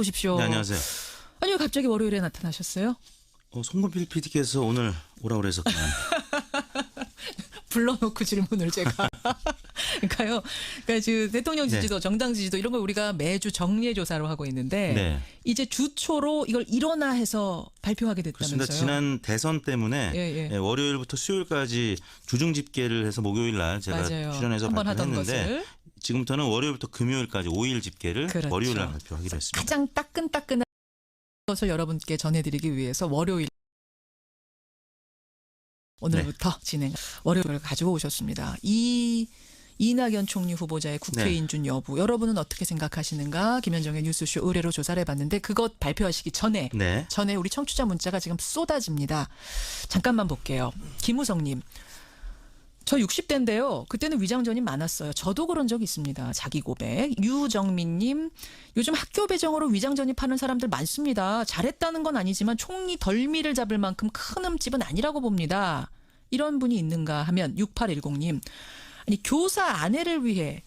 오십시오. 네, 안녕하세요. 아니 왜 갑자기 월요일에 나타나셨어요? 송건필 PD께서 오늘 오라고 그래서 그냥. 불러놓고 질문을 제가. 그러니까요. 그러니까 지금 대통령 지지도, 정당 지지도 이런 걸 우리가 매주 정례 조사로 하고 있는데 네. 이제 주초로 이걸 일어나 해서 발표하게 됐다면서요. 그렇습니다. 지난 대선 때문에 예. 월요일부터 수요일까지 주중 집계를 해서 목요일 날 제가 맞아요. 출연해서 한번 하던 발표했는데 것을. 지금부터는 월요일부터 금요일까지 5일 집계를 그렇죠. 월요일 날 발표하기로 했습니다. 가장 따끈따끈한 것을 여러분께 전해드리기 위해서 월요일 오늘부터 진행 월요일을 가지고 오셨습니다. 이낙연 총리 후보자의 국회 네. 인준 여부 여러분은 어떻게 생각하시는가? 김현정의 뉴스쇼 의뢰로 조사를 해봤는데 그것 발표하시기 전에 네. 우리 청취자 문자가 지금 쏟아집니다. 잠깐만 볼게요. 김우성님. 저 60대인데요. 그때는 위장전이 많았어요. 저도 그런 적 있습니다. 자기 고백. 유정민님. 요즘 학교 배정으로 위장전이 파는 사람들 많습니다. 잘했다는 건 아니지만 총리 덜미를 잡을 만큼 큰 흠집은 아니라고 봅니다. 이런 분이 있는가 하면 6810님. 아니 교사 아내를 위해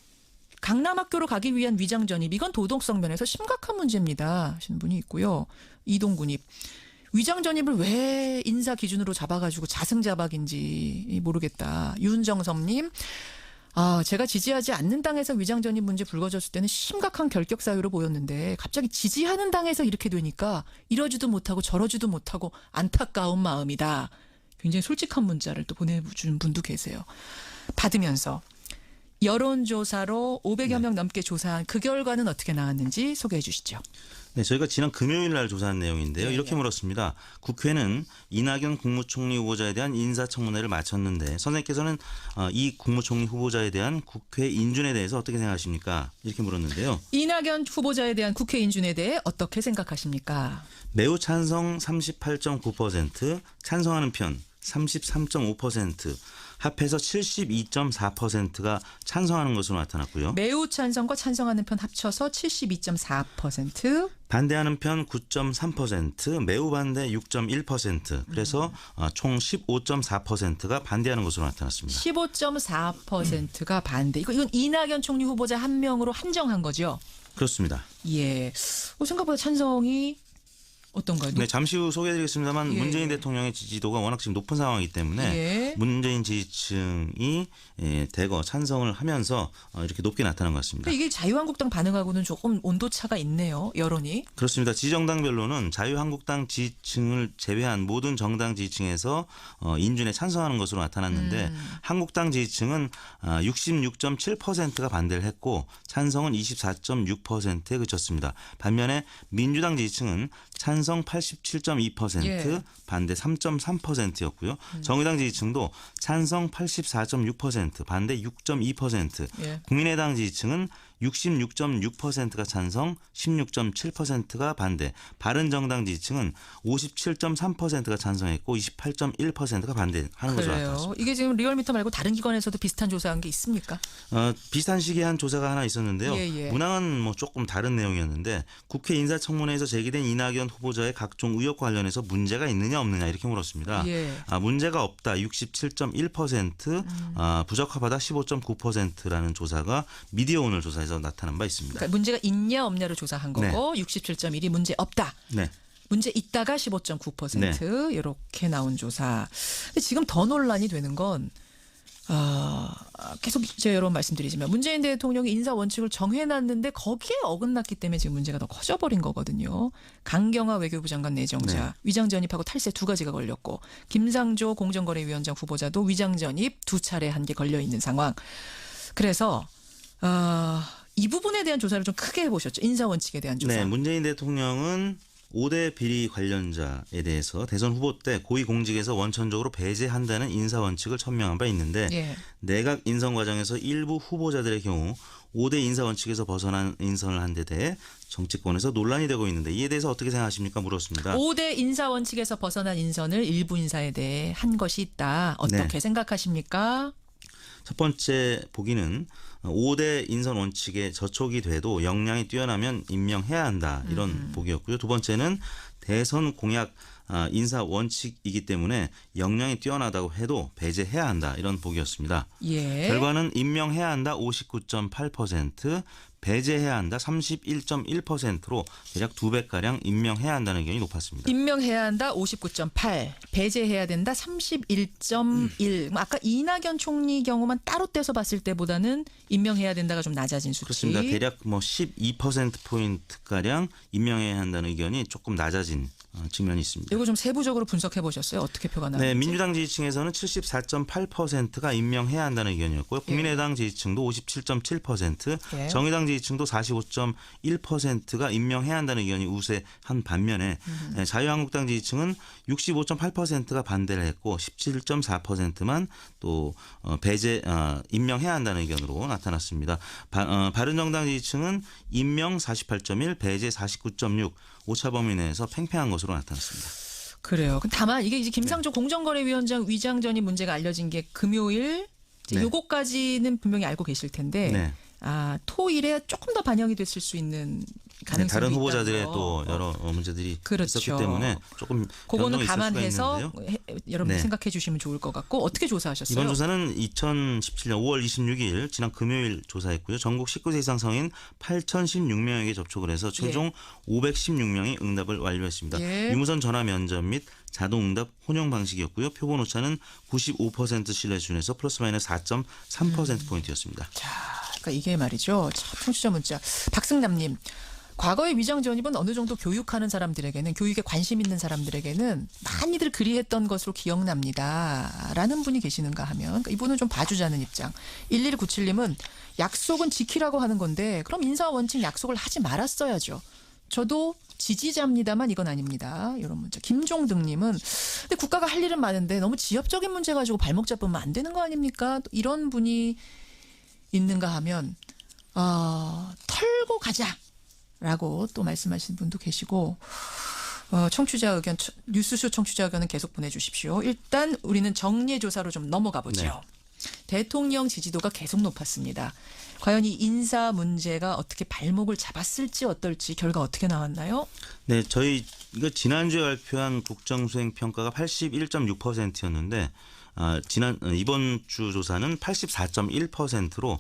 강남학교로 가기 위한 위장전입. 이건 도덕성 면에서 심각한 문제입니다. 하시는 분이 있고요. 이동군입. 위장전입을 왜 인사 기준으로 잡아가지고 자승자박인지 모르겠다. 윤정섭님. 제가 지지하지 않는 당에서 위장전입 문제 불거졌을 때는 심각한 결격 사유로 보였는데 갑자기 지지하는 당에서 이렇게 되니까 이러지도 못하고 저러지도 못하고 안타까운 마음이다. 굉장히 솔직한 문자를 또 보내주는 분도 계세요. 받으면서 여론조사로 500여 명 넘게 조사한 그 결과는 어떻게 나왔는지 소개해 주시죠. 네, 저희가 지난 금요일 날 조사한 내용인데요. 이렇게 물었습니다. 국회는 이낙연 국무총리 후보자에 대한 인사청문회를 마쳤는데 선생님께서는 이 국무총리 후보자에 대한 국회 인준에 대해서 어떻게 생각하십니까? 이렇게 물었는데요. 이낙연 후보자에 대한 국회 인준에 대해 어떻게 생각하십니까? 매우 찬성 38.9%, 찬성하는 편 33.5%, 합해서 72.4%가 찬성하는 것으로 나타났고요. 매우 찬성과 찬성하는 편 합쳐서 72.4%. 반대하는 편 9.3%, 매우 반대 6.1%. 그래서 총 15.4%가 반대하는 것으로 나타났습니다. 15.4%가 반대. 이건 이낙연 총리 후보자 한 명으로 한정한 거죠? 그렇습니다. 예. 생각보다 찬성이 어떤가요? 네, 잠시 후 소개해드리겠습니다만 문재인 대통령의 지지도가 워낙 지금 높은 상황이기 때문에 문재인 지지층이 대거 찬성을 하면서 이렇게 높게 나타난 것 같습니다. 이게 자유한국당 반응하고는 조금 온도차가 있네요. 여론이. 그렇습니다. 지정당별로는 자유한국당 지지층을 제외한 모든 정당 지지층에서 인준에 찬성하는 것으로 나타났는데 한국당 지지층은 66.7%가 반대를 했고 찬성은 24.6%에 그쳤습니다. 반면에 민주당 지지층은 찬성 87.2%, 반대 3.3%였고요. 정의당 지지층도 찬성 84.6%, 반대 6.2%. 국민의당 지지층은 66.6%가 찬성, 16.7%가 반대. 바른정당 지지층은 57.3%가 찬성했고 28.1%가 반대하는 것으로 나타났습니다. 이게 지금 리얼미터 말고 다른 기관에서도 비슷한 조사한 게 있습니까? 비슷한 시기에 한 조사가 하나 있었는데요. 문항은 뭐 조금 다른 내용이었는데 국회 인사청문회에서 제기된 이낙연 후보자의 각종 의혹과 관련해서 문제가 있느냐 없느냐 이렇게 물었습니다. 문제가 없다 67.1%, 부적합하다 15.9%라는 조사가 미디어오늘 조사에서 나타난 바 있습니다. 그러니까 문제가 있냐 없냐를 조사한 거고 67.1이 문제 없다. 문제 있다가 15.9% 이렇게 나온 조사. 근데 지금 더 논란이 되는 건 계속 제가 여러 번 말씀드리지만 문재인 대통령이 인사 원칙을 정해놨는데 거기에 어긋났기 때문에 지금 문제가 더 커져버린 거거든요. 강경화 외교부 장관 내정자 위장 전입하고 탈세 두 가지가 걸렸고 김상조 공정거래위원장 후보자도 위장 전입 두 차례 한 게 걸려 있는 상황. 그래서 이 부분에 대한 조사를 좀 크게 해보셨죠. 인사 원칙에 대한 조사. 네, 문재인 대통령은 5대 비리 관련자에 대해서 대선 후보 때 고위공직에서 원천적으로 배제한다는 인사 원칙을 천명한 바 있는데 내각 인선 과정에서 일부 후보자들의 경우 5대 인사 원칙에서 벗어난 인선을 한 데 대해 정치권에서 논란이 되고 있는데 이에 대해서 어떻게 생각하십니까? 물었습니다. 5대 인사 원칙에서 벗어난 인선을 일부 인사에 대해 한 것이 있다. 어떻게 생각하십니까? 첫 번째 보기는 5대 인선 원칙에 저촉이 돼도 역량이 뛰어나면 임명해야 한다. 이런 보기였고요. 두 번째는 대선 공약 인사 원칙이기 때문에 역량이 뛰어나다고 해도 배제해야 한다. 이런 보기였습니다. 결과는 임명해야 한다 59.8%, 배제해야 한다 31.1%로 대략 2배가량 임명해야 한다는 의견이 높았습니다. 임명해야 한다 59.8, 배제해야 된다 31.1. 아까 이낙연 총리 경우만 따로 떼서 봤을 때보다는 임명해야 된다가 좀 낮아진 수치. 그렇습니다. 대략 뭐 12%포인트가량 임명해야 한다는 의견이 조금 낮아진 측면이 있습니다. 이거 좀 세부적으로 분석해 보셨어요? 어떻게 표가 나는지? 네, 민주당 지지층에서는 74.8%가 임명해야 한다는 의견이었고요. 국민의당 지지층도 57.7%, 예. 정의당 지지층도 45.1%가 임명해야 한다는 의견이 우세한 반면에 자유한국당 지지층은 65.8%가 반대를 했고 17.4%만 또 임명해야 한다는 의견으로 나타났습니다. 바른정당 지지층은 임명 48.1, 배제 49.6, 오차 범위 내에서 팽팽한 것으로 나타났습니다. 그래요. 다만 이게 이제 김상조 공정거래위원장 위장전이 문제가 알려진 게 금요일. 이제 네. 요거까지는 분명히 알고 계실 텐데 네. 토일에 조금 더 반영이 됐을 수 있는 가능성이 다른 있다는 후보자들의 거. 또 여러 문제들이 그렇죠. 있었기 때문에 조금 그거는 변동이 있을 수가 감안해서 있는데요. 여러분 네. 생각해 주시면 좋을 것 같고 어떻게 조사하셨어요? 이번 조사는 2017년 5월 26일 지난 금요일 조사했고요. 전국 19세 이상 성인 8,016명에게 접촉을 해서 최종 516명이 응답을 완료했습니다. 예. 유무선 전화 면접 및 자동응답 혼용 방식이었고요. 표본 오차는 95% 신뢰 수준에서 플러스 마이너스 4.3%포인트였습니다. 자, 그러니까 이게 말이죠. 참 청취자 문자. 박승남님. 과거의 위장 전입은 어느 정도 교육하는 사람들에게는 교육에 관심 있는 사람들에게는 많이들 그리했던 것으로 기억납니다. 라는 분이 계시는가 하면 그러니까 이분은 좀 봐주자는 입장. 1197님은 약속은 지키라고 하는 건데 그럼 인사 원칙 약속을 하지 말았어야죠. 저도 지지자입니다만 이건 아닙니다. 이런 문자. 김종등님은 근데 국가가 할 일은 많은데 너무 지엽적인 문제 가지고 발목 잡으면 안 되는 거 아닙니까? 이런 분이 있는가 하면 털고 가자라고 또 말씀하시는 분도 계시고 청취자 의견 뉴스쇼 청취자 의견은 계속 보내주십시오. 일단 우리는 정례 조사로 좀 넘어가 보죠. 네. 대통령 지지도가 계속 높았습니다. 과연 이 인사 문제가 어떻게 발목을 잡았을지 어떨지 결과 어떻게 나왔나요? 네, 저희 이거 지난주에 발표한 국정수행 평가가 81.6%였는데 이번 주 조사는 84.1%로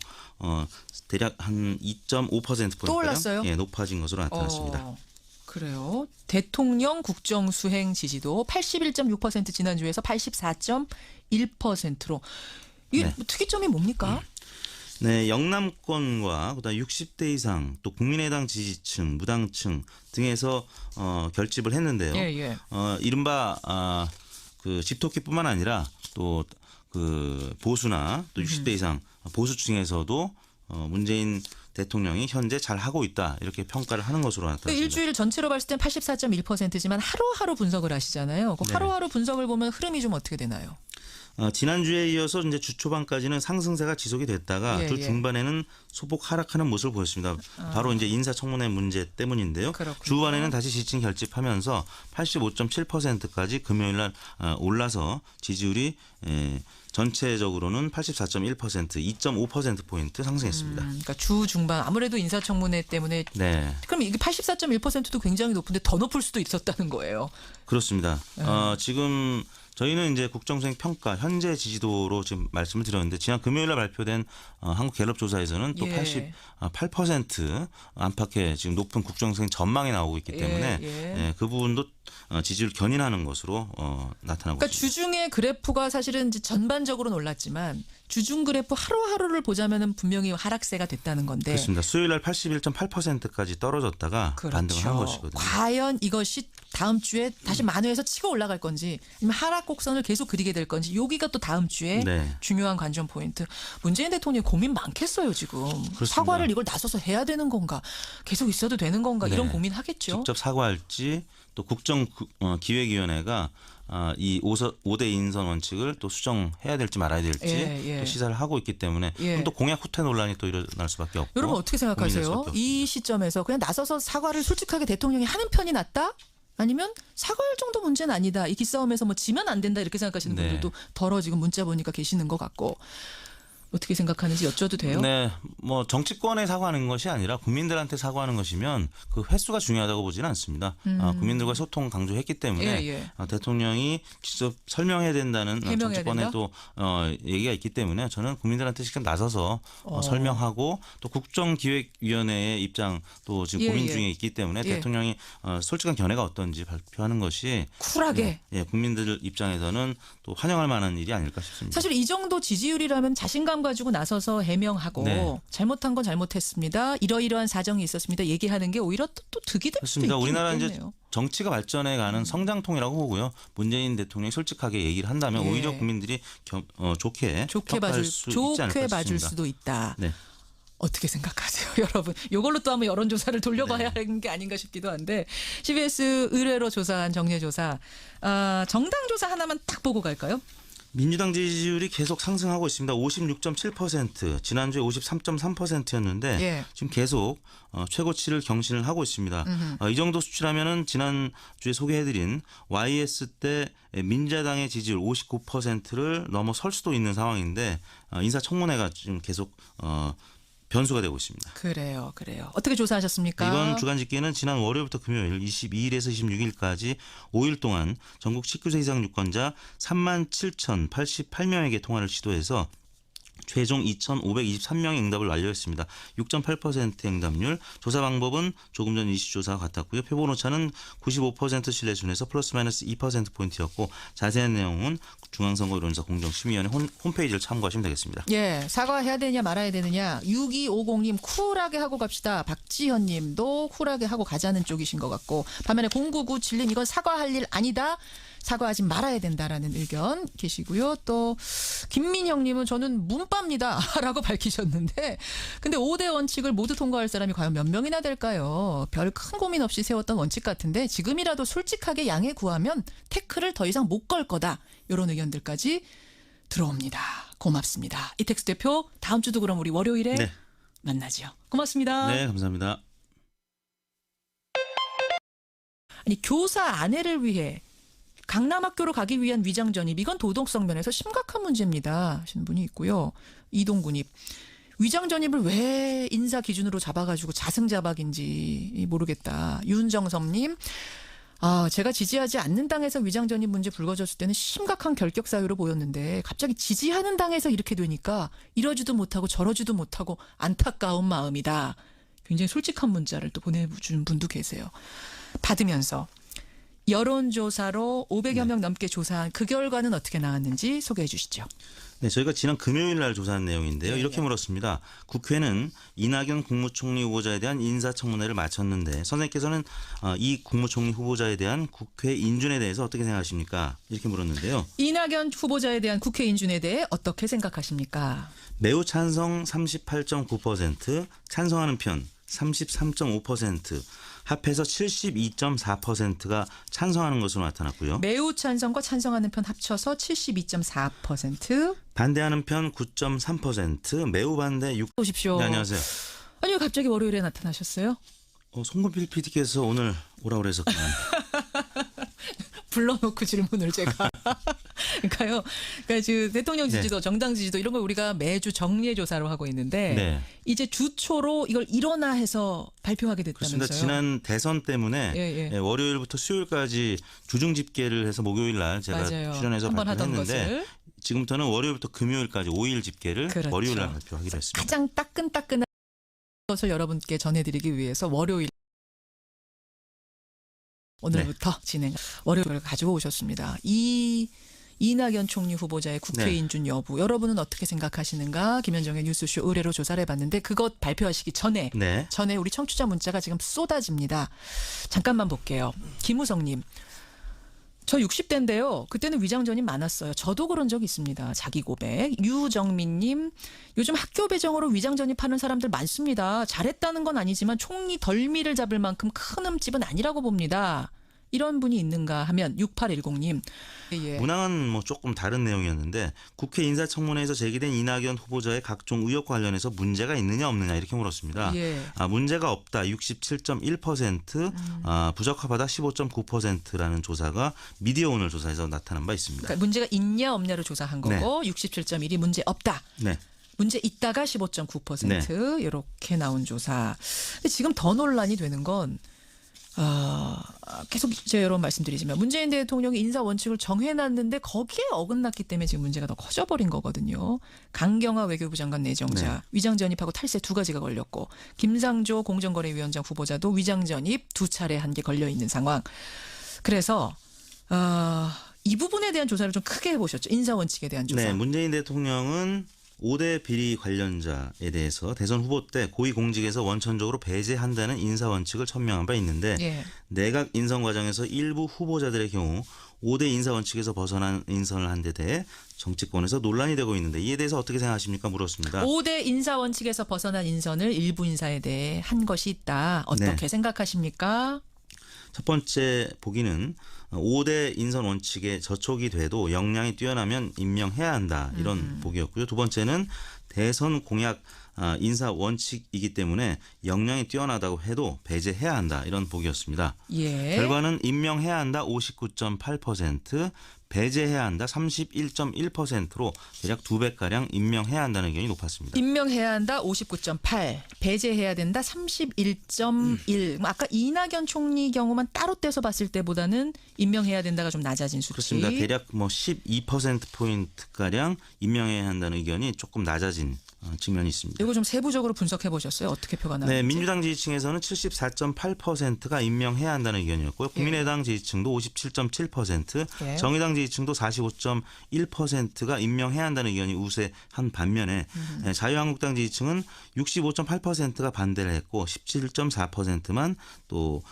대략 한 2.5%포인트 또 올랐어요? 예, 높아진 것으로 나타났습니다. 그래요. 대통령 국정수행 지지도 81.6% 지난주에서 84.1%로 이게 네. 특이점이 뭡니까? 네, 영남권과 그다음 60대 이상 또 국민의당 지지층, 무당층 등에서 결집을 했는데요. 예. 이른바 그 집토끼뿐만 아니라 또 그 보수나 또 60대 이상 보수층에서도 문재인 대통령이 현재 잘 하고 있다 이렇게 평가를 하는 것으로 나타났습니다. 일주일 전체로 봤을 땐 84.1%지만 하루하루 분석을 하시잖아요. 그 네. 하루하루 분석을 보면 흐름이 좀 어떻게 되나요? 지난주에 이어서 이제 주 초반까지는 상승세가 지속이 됐다가 주 중반에는 소폭 하락하는 모습을 보였습니다. 바로 이제 인사청문회 문제 때문인데요. 그렇군요. 주반에는 다시 지지층 결집하면서 85.7%까지 금요일 날 올라서 지지율이 전체적으로는 84.1%, 2.5%포인트 상승했습니다. 그러니까 주 중반 아무래도 인사청문회 때문에 네. 그럼 이게 84.1%도 굉장히 높은데 더 높을 수도 있었다는 거예요. 그렇습니다. 지금 저희는 이제 국정수행 평가 현재 지지도로 지금 말씀을 드렸는데 지난 금요일에 발표된 한국 갤럽 조사에서는 또 88% 안팎의 지금 높은 국정수행 전망이 나오고 있기 때문에 그 부분도 지지율 견인하는 것으로 나타나고 그러니까 있습니다. 주중의 그래프가 사실은 이제 전반적으로는 올랐지만 주중 그래프 하루하루를 보자면은 분명히 하락세가 됐다는 건데. 그렇습니다. 수요일 날 81.8%까지 떨어졌다가 그렇죠. 반등을 한 것이거든요. 과연 이것이 다음 주에 다시 만회해서 치고 올라갈 건지 아니면 하락 곡선을 계속 그리게 될 건지 여기가 또 다음 주에 중요한 관전 포인트. 문재인 대통령이 고민 많겠어요 지금. 그렇습니다. 사과를 이걸 나서서 해야 되는 건가 계속 있어도 되는 건가 이런 고민하겠죠. 직접 사과할지 또 국정기획위원회가 이 5대 인선 원칙을 또 수정해야 될지 말아야 될지 또 시사를 하고 있기 때문에 그럼 또 공약 후퇴 논란이 또 일어날 수밖에 없고. 여러분 어떻게 생각하세요? 이 시점에서 그냥 나서서 사과를 솔직하게 대통령이 하는 편이 낫다? 아니면 사과할 정도 문제는 아니다. 이 기싸움에서 뭐 지면 안 된다 이렇게 생각하시는 분들도 덜어 지금 문자 보니까 계시는 것 같고. 어떻게 생각하는지 여쭤도 돼요? 네, 뭐 정치권에 사과하는 것이 아니라 국민들한테 사과하는 것이면 그 횟수가 중요하다고 보지는 않습니다. 국민들과 소통 강조했기 때문에 대통령이 직접 설명해야 된다는 정치권에 또 얘기가 있기 때문에 저는 국민들한테 직접 나서서 설명하고 또 국정기획위원회의 입장 또 지금 고민 중에 있기 때문에 대통령이 솔직한 견해가 어떤지 발표하는 것이 쿨하게 국민들 입장에서는 또 환영할 만한 일이 아닐까 싶습니다. 사실 이 정도 지지율이라면 자신감 가지고 나서서 해명하고 잘못한 건 잘못했습니다. 이러이러한 사정이 있었습니다. 얘기하는 게 오히려 또 득이 될 수도 있겠네요. 우리나라는 이제 정치가 발전해가는 성장통이라고 보고요. 문재인 대통령이 솔직하게 얘기를 한다면 오히려 국민들이 좋게 봐줄 수도 있다. 네. 어떻게 생각하세요, 여러분? 이걸로 또 한번 여론조사를 돌려봐야 하는 게 아닌가 싶기도 한데 CBS 의뢰로 조사한 정례조사 정당 조사 하나만 딱 보고 갈까요? 민주당 지지율이 계속 상승하고 있습니다. 56.7%, 지난주에 53.3%였는데 지금 계속 최고치를 경신을 하고 있습니다. 이 정도 수치라면은 지난주에 소개해드린 YS 때 민자당의 지지율 59%를 넘어설 수도 있는 상황인데 인사청문회가 지금 계속 변수가 되고 있습니다. 그래요. 어떻게 조사하셨습니까? 이번 주간 집계는 지난 월요일부터 금요일 22일에서 26일까지 5일 동안 전국 19세 이상 유권자 37,088명에게 통화를 시도해서 최종 2,523명의 응답을 완료했습니다. 6.8% 응답률. 조사 방법은 조금 전 이슈조사와 같았고요. 표본 오차는 95% 신뢰 순에서 플러스 마이너스 2%포인트였고 자세한 내용은 중앙선거여론조사 공정심의위원회 홈페이지를 참고하시면 되겠습니다. 사과해야 되느냐 말아야 되느냐. 6250님 쿨하게 하고 갑시다. 박지현 님도 쿨하게 하고 가자는 쪽이신 것 같고 반면에 0997님 이건 사과할 일 아니다. 사과하지 말아야 된다라는 의견 계시고요. 또 김민영님은 저는 문빠입니다 라고 밝히셨는데 근데 5대 원칙을 모두 통과할 사람이 과연 몇 명이나 될까요? 별 큰 고민 없이 세웠던 원칙 같은데 지금이라도 솔직하게 양해 구하면 태클을 더 이상 못 걸 거다. 이런 의견들까지 들어옵니다. 고맙습니다. 이택수 대표 다음 주도 그럼 우리 월요일에 만나죠. 고맙습니다. 네, 감사합니다. 아니 교사 아내를 위해 강남학교로 가기 위한 위장 전입 이건 도덕성 면에서 심각한 문제입니다 하시는 분이 있고요. 이동군입 위장 전입을 왜 인사 기준으로 잡아가지고 자승자박인지 모르겠다. 윤정섭님 제가 지지하지 않는 당에서 위장 전입 문제 불거졌을 때는 심각한 결격 사유로 보였는데 갑자기 지지하는 당에서 이렇게 되니까 이러지도 못하고 저러지도 못하고 안타까운 마음이다. 굉장히 솔직한 문자를 또 보내준 분도 계세요. 받으면서 여론조사로 500여 명 넘게 조사한 그 결과는 어떻게 나왔는지 소개해 주시죠. 네, 저희가 지난 금요일 날 조사한 내용인데요. 이렇게 물었습니다. 국회는 이낙연 국무총리 후보자에 대한 인사청문회를 마쳤는데 선생님께서는 이 국무총리 후보자에 대한 국회 인준에 대해서 어떻게 생각하십니까? 이렇게 물었는데요. 이낙연 후보자에 대한 국회 인준에 대해 어떻게 생각하십니까? 매우 찬성 38.9%, 찬성하는 편 33.5%, 합해서 72.4%가 찬성하는 것으로 나타났고요. 매우 찬성과 찬성하는 편 합쳐서 72.4%. 반대하는 편 9.3%, 매우 반대 6%. 오십시오. 네, 안녕하세요. 아니요, 갑자기 월요일에 나타나셨어요? 송건필 PD께서 오늘 오라 그래서 그냥. 불러놓고 질문을 제가. 그러니까요. 그러니까 지금 대통령 지지도, 정당 지지도 이런 걸 우리가 매주 정례 조사로 하고 있는데 이제 주초로 이걸 일어나 해서 발표하게 됐다면서요. 그렇습니다. 지난 대선 때문에 월요일부터 수요일까지 주중 집계를 해서 목요일 날 제가 출연해서 발표했는데 지금부터는 월요일부터 금요일까지 5일 집계를 월요일 날 발표하기로 했습니다. 가장 따끈따끈한 것을 여러분께 전해드리기 위해서 월요일 오늘부터 진행 월요일을 가지고 오셨습니다. 이낙연 총리 후보자의 국회 인준 여부 여러분은 어떻게 생각하시는가? 김현정의 뉴스쇼 의뢰로 조사를 해봤는데 그것 발표하시기 전에 우리 청취자 문자가 지금 쏟아집니다. 잠깐만 볼게요. 김우성님. 저 60대인데요. 그때는 위장 전입 많았어요. 저도 그런 적 있습니다. 자기 고백. 유정민님. 요즘 학교 배정으로 위장 전입하는 사람들 많습니다. 잘했다는 건 아니지만 총리 덜미를 잡을 만큼 큰 흠집은 아니라고 봅니다. 이런 분이 있는가 하면 6810님. 문항은 뭐 조금 다른 내용이었는데 국회 인사청문회에서 제기된 이낙연 후보자의 각종 의혹과 관련해서 문제가 있느냐 없느냐 이렇게 물었습니다. 문제가 없다 67.1%, 부적합하다 15.9%라는 조사가 미디어오늘 조사에서 나타난 바 있습니다. 그러니까 문제가 있냐 없냐를 조사한 거고 67.1이 문제 없다. 네. 문제 있다가 15.9% 네. 이렇게 나온 조사. 근데 지금 더 논란이 되는 건 계속 제가 여러 번 말씀드리지만 문재인 대통령이 인사 원칙을 정해놨는데 거기에 어긋났기 때문에 지금 문제가 더 커져버린 거거든요. 강경화 외교부 장관 내정자 네. 위장 전입하고 탈세 두 가지가 걸렸고 김상조 공정거래위원장 후보자도 위장 전입 두 차례 한 게 걸려 있는 상황. 그래서 이 부분에 대한 조사를 좀 크게 해보셨죠. 인사 원칙에 대한 조사. 네, 문재인 대통령은 5대 비리 관련자에 대해서 대선 후보 때 고위공직에서 원천적으로 배제한다는 인사 원칙을 천명한 바 있는데 예. 내각 인선 과정에서 일부 후보자들의 경우 5대 인사 원칙에서 벗어난 인선을 한 데 대해 정치권에서 논란이 되고 있는데 이에 대해서 어떻게 생각하십니까? 물었습니다. 5대 인사 원칙에서 벗어난 인선을 일부 인사에 대해 한 것이 있다. 어떻게 네. 생각하십니까? 첫 번째 보기는 5대 인선 원칙에 저촉이 돼도 역량이 뛰어나면 임명해야 한다. 이런 보기였고요. 두 번째는 대선 공약 인사 원칙이기 때문에 역량이 뛰어나다고 해도 배제해야 한다. 이런 보기였습니다. 예. 결과는 임명해야 한다 59.8%, 배제해야 한다 31.1%로 대략 2배가량 임명해야 한다는 의견이 높았습니다. 임명해야 한다 59.8, 배제해야 된다 31.1. 아까 이낙연 총리 경우만 따로 떼서 봤을 때보다는 임명해야 된다가 좀 낮아진 수치. 그렇습니다. 대략 12%포인트가량 임명해야 한다는 의견이 조금 낮아진 측면이 있습니다. 이거 좀 세부적으로 분석해 보셨어요? 어떻게 표가 나는지. 네, 민주당 지지층에서는 74.8%가 임명해야 한다는 의견이었고요. 국민의당 지지층도 57.7%, 예. 정의당 지지층도 45.1%가 임명해야 한다는 의견이 우세한 반면에 자유한국당 지지층은 65.8%가 반대를 했고 17.4%만 또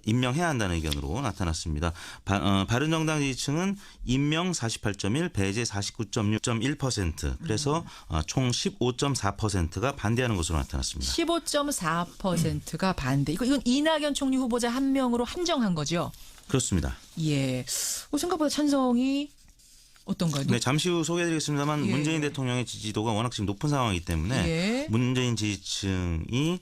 임명해야 한다는 의견으로 나타났습니다. 바른정당 지지층은 임명 48.1, 배제 49.6.1%. 그래서 총 15.4%가 반대하는 것으로 나타났습니다. 15.4%가 반대. 이건 이낙연 총리 후보자 한 명으로 한정한 거죠? 그렇습니다. 예. 생각보다 찬성이 어떤가요? 네, 잠시 후 소개해드리겠습니다만 예. 문재인 대통령의 지지도가 워낙 지금 높은 상황이기 때문에 예. 문재인 지지층이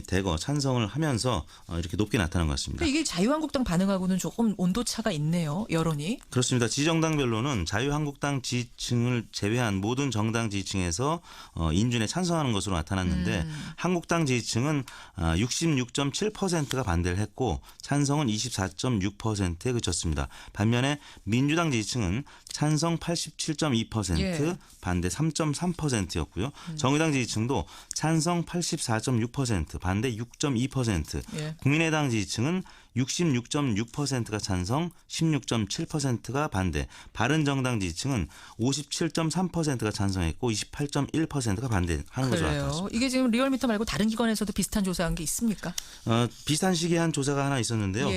대거 찬성을 하면서 이렇게 높게 나타난 것 같습니다. 이게 자유한국당 반응하고는 조금 온도차가 있네요. 여론이. 그렇습니다. 지정당별로는 자유한국당 지지층을 제외한 모든 정당 지지층에서 인준에 찬성하는 것으로 나타났는데 한국당 지지층은 66.7%가 반대를 했고 찬성은 24.6%에 그쳤습니다. 반면에 민주당 지지층은 찬성 87.2%, 예. 반대 3.3%였고요. 정의당 지지층도 찬성 84.6%, 반대 6.2%. 예. 국민의당 지지층은 66.6%가 찬성, 16.7%가 반대. 바른정당 지지층은 57.3%가 찬성했고 28.1%가 반대하는 것으로 그래요. 나타났습니다. 이게 지금 리얼미터 말고 다른 기관에서도 비슷한 조사한 게 있습니까? 비슷한 시기에 한 조사가 하나 있었는데요. 예.